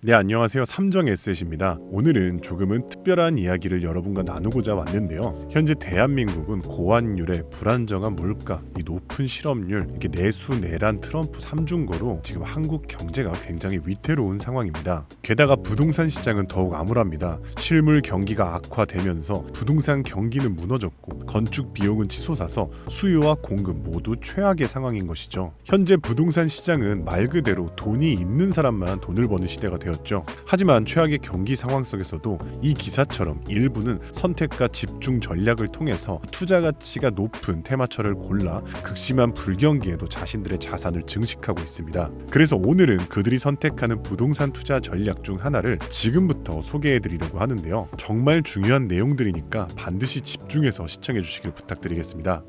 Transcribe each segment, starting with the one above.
네, 안녕하세요. 삼정에셋입니다. 오늘은 조금은 특별한 이야기를 여러분과 나누고자 왔는데요. 현재 대한민국은 고환율에 불안정한 물가, 이 높은 실업률, 이렇게 내수내란 트럼프 삼중거로 지금 한국 경제가 굉장히 위태로운 상황입니다. 게다가 부동산 시장은 더욱 암울합니다. 실물 경기가 악화되면서 부동산 경기는 무너졌고 건축 비용은 치솟아서 수요와 공급 모두 최악의 상황인 것이죠. 현재 부동산 시장은 말 그대로 돈이 있는 사람만 돈을 버는 시대가 되었습니다. 하지만 최악의 경기 상황 속에서도 이 기사처럼 일부는 선택과 집중 전략을 통해서 투자 가치가 높은 테마처를 골라 극심한 불경기에도 자신들의 자산을 증식하고 있습니다. 그래서 오늘은 그들이 선택하는 부동산 투자 전략 중 하나를 지금부터 소개해드리려고 하는데요. 정말 중요한 내용들이니까 반드시 집중해서 시청해 주시길 부탁드리겠습니다.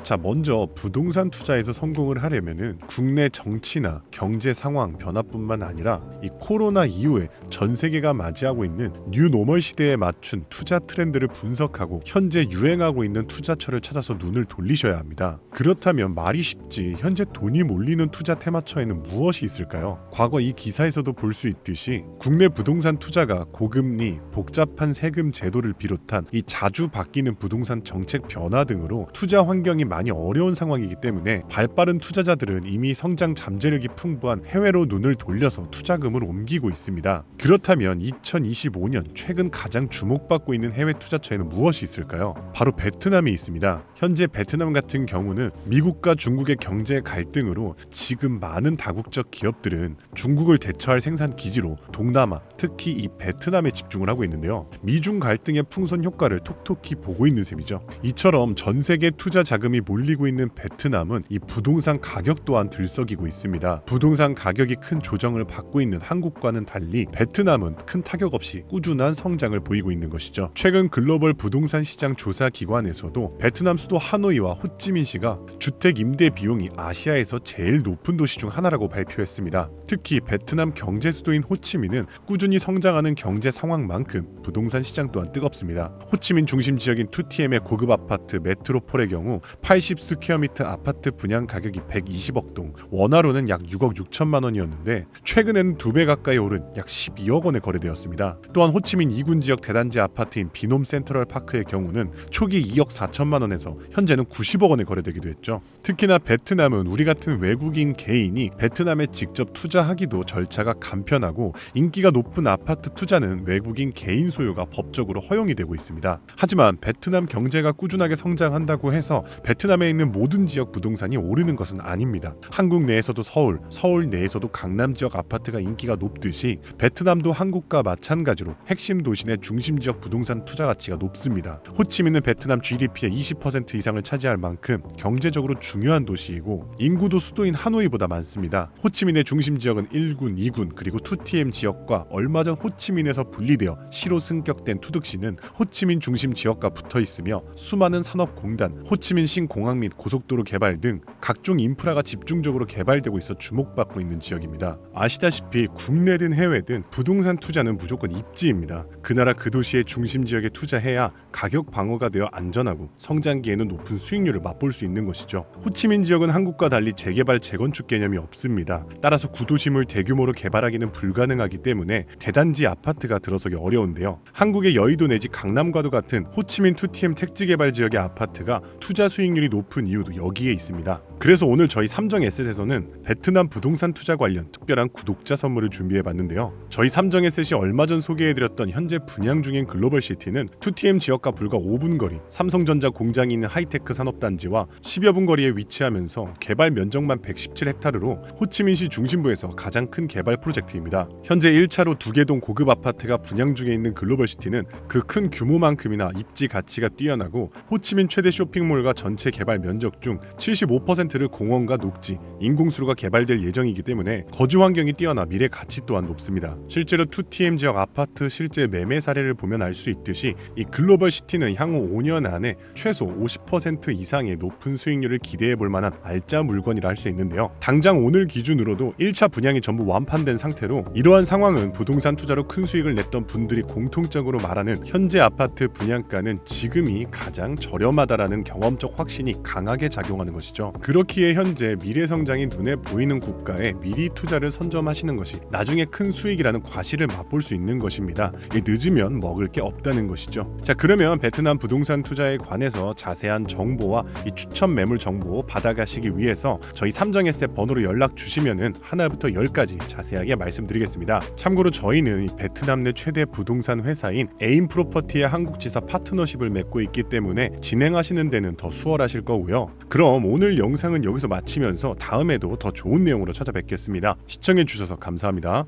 자, 먼저 부동산 투자에서 성공을 하려면은 국내 정치나 경제 상황 변화뿐만 아니라 이 코로나 이후에 전 세계가 맞이하고 있는 뉴노멀 시대에 맞춘 투자 트렌드를 분석하고 현재 유행하고 있는 투자처를 찾아서 눈을 돌리셔야 합니다. 그렇다면 말이 쉽지 현재 돈이 몰리는 투자 테마처에는 무엇이 있을까요? 과거 이 기사에서도 볼 수 있듯이 국내 부동산 투자가 고금리, 복잡한 세금 제도를 비롯한 이 자주 바뀌는 부동산 정책 변화 등으로 투자 환경이 많이 어려운 상황이기 때문에 발빠른 투자자들은 이미 성장 잠재력이 풍부한 해외로 눈을 돌려서 투자금을 옮기고 있습니다. 그렇다면 2025년 최근 가장 주목받고 있는 해외 투자처에는 무엇이 있을까요? 바로 베트남이 있습니다. 현재 베트남 같은 경우는 미국과 중국의 경제 갈등으로 지금 많은 다국적 기업들은 중국을 대처할 생산 기지로 동남아, 특히 이 베트남에 집중을 하고 있는데요. 미중 갈등의 풍선 효과를 톡톡히 보고 있는 셈이죠. 이처럼 전 세계 투자 자금이 몰리고 있는 베트남은 이 부동산 가격 또한 들썩이고 있습니다. 부동산 가격이 큰 조정을 받고 있는 한국과는 달리 베트남은 큰 타격 없이 꾸준한 성장을 보이고 있는 것이죠. 최근 글로벌 부동산 시장 조사 기관에서도 베트남 수도 하노이와 호찌민시가 주택 임대 비용이 아시아에서 제일 높은 도시 중 하나라고 발표했습니다. 특히 베트남 경제 수도인 호치민은 꾸준히 성장하는 경제 상황만큼 부동산 시장 또한 뜨겁습니다. 호치민 중심 지역인 투티엠의 고급 아파트 메트로폴의 경우 80스퀘어미터 아파트 분양 가격이 120억 동, 원화로는 약 6억 6천만 원이었는데 최근에는 2배 가까이 오른 약 12억 원에 거래되었습니다. 또한 호치민 2군 지역 대단지 아파트인 비놈 센트럴 파크의 경우는 초기 2억 4천만 원에서 현재는 90억 원에 거래되기도 했죠. 특히나 베트남은 우리 같은 외국인 개인이 베트남에 직접 투자하기도 절차가 간편하고 인기가 높은 아파트 투자는 외국인 개인 소유가 법적으로 허용이 되고 있습니다. 하지만 베트남 경제가 꾸준하게 성장한다고 해서 베트남에 있는 모든 지역 부동산이 오르는 것은 아닙니다. 한국 내에서도 서울 내에서도 강남 지역 아파트가 인기가 높듯이 베트남도 한국과 마찬가지로 핵심 도시 내 중심 지역 부동산 투자 가치가 높습니다. 호치민은 베트남 GDP의 20% 이상을 차지할 만큼 경제적으로 중요한 도시이고 인구도 수도인 하노이보다 많습니다. 호치민의 중심 지역은 1군, 2군 그리고 2TM 지역과 얼마 전 호치민에서 분리되어 시로 승격된 투득시는 호치민 중심 지역과 붙어 있으며 수많은 산업공단, 호치민 신공항 및 고속도로 개발 등 각종 인프라가 집중적으로 개발되고 있어 주목받고 있는 지역입니다. 아시다시피 국내든 해외든 부동산 투자는 무조건 입지입니다. 그 나라 그 도시의 중심 지역에 투자해야 가격 방어가 되어 안전하고 성장기에는 높은 수익률을 맛볼 수 있는 것이죠. 호치민 지역은 한국과 달리 재개발 재건축 개념이 없습니다. 따라서 구도심을 대규모로 개발하기는 불가능하기 때문에 대단지 아파트가 들어서기 어려운데요. 한국의 여의도 내지 강남과도 같은 호치민 2TM 택지 개발 지역의 아파트가 투자 수익률이 높은 이유도 여기에 있습니다. 그래서 오늘 저희 삼정에셋에서는 베트남 부동산 투자 관련 특별한 구독자 선물을 준비해봤는데요. 저희 삼정에셋이 얼마 전 소개해드렸던 현재 분양 중인 글로벌시티는 2TM 지역과 불과 5분 거리 삼성전자 공장이 있는 하이테크 산업단지와 10여 분 거리에 위치하면서 개발 면적만 117헥타르로 호치민시 중심부에서 가장 큰 개발 프로젝트입니다. 현재 1차로 2개 동 고급 아파트가 분양 중에 있는 글로벌시티는 그 큰 규모만큼이나 입지 가치가 뛰어나고 호치민 최대 쇼핑몰과 전체 개발 면적 중 75%를 공원과 녹지, 인공수로가 개발될 예정이기 때문에 거주 환경이 뛰어나 미래 가치 또한 높습니다. 실제로 2TM 지역 아파트 실제 매매 사례를 보면 알 수 있듯이 이 글로벌시티는 향후 5년 안에 최소 50% 이상의 높은 수익률을 기대해 볼 만한 알짜 물건이라 할 수 있는데요. 당장 오늘 기준으로도 1차 분양이 전부 완판된 상태로 이러한 상황은 부동산 투자로 큰 수익을 냈던 분들이 공통적으로 말하는 현재 아파트 분양가는 지금이 가장 저렴하다라는 경험적 확신이 신이 강하게 작용하는 것이죠. 그렇기에 현재 미래 성장이 눈에 보이는 국가에 미리 투자를 선점하시는 것이 나중에 큰 수익이라는 과실을 맛볼 수 있는 것입니다. 늦으면 먹을 게 없다는 것이죠. 자, 그러면 베트남 부동산 투자에 관해서 자세한 정보와 이 추천 매물 정보 받아가시기 위해서 저희 삼정에셋 번호로 연락 주시면은 하나부터 10까지 자세하게 말씀드리겠습니다. 참고로 저희는 이 베트남 내 최대 부동산 회사인 에임 프로퍼티의 한국지사 파트너십을 맺고 있기 때문에 진행하시는 데는 더 수월하실 거고요. 그럼 오늘 영상은 여기서 마치면서 다음에도 더 좋은 내용으로 찾아뵙겠습니다. 시청해 주셔서 감사합니다.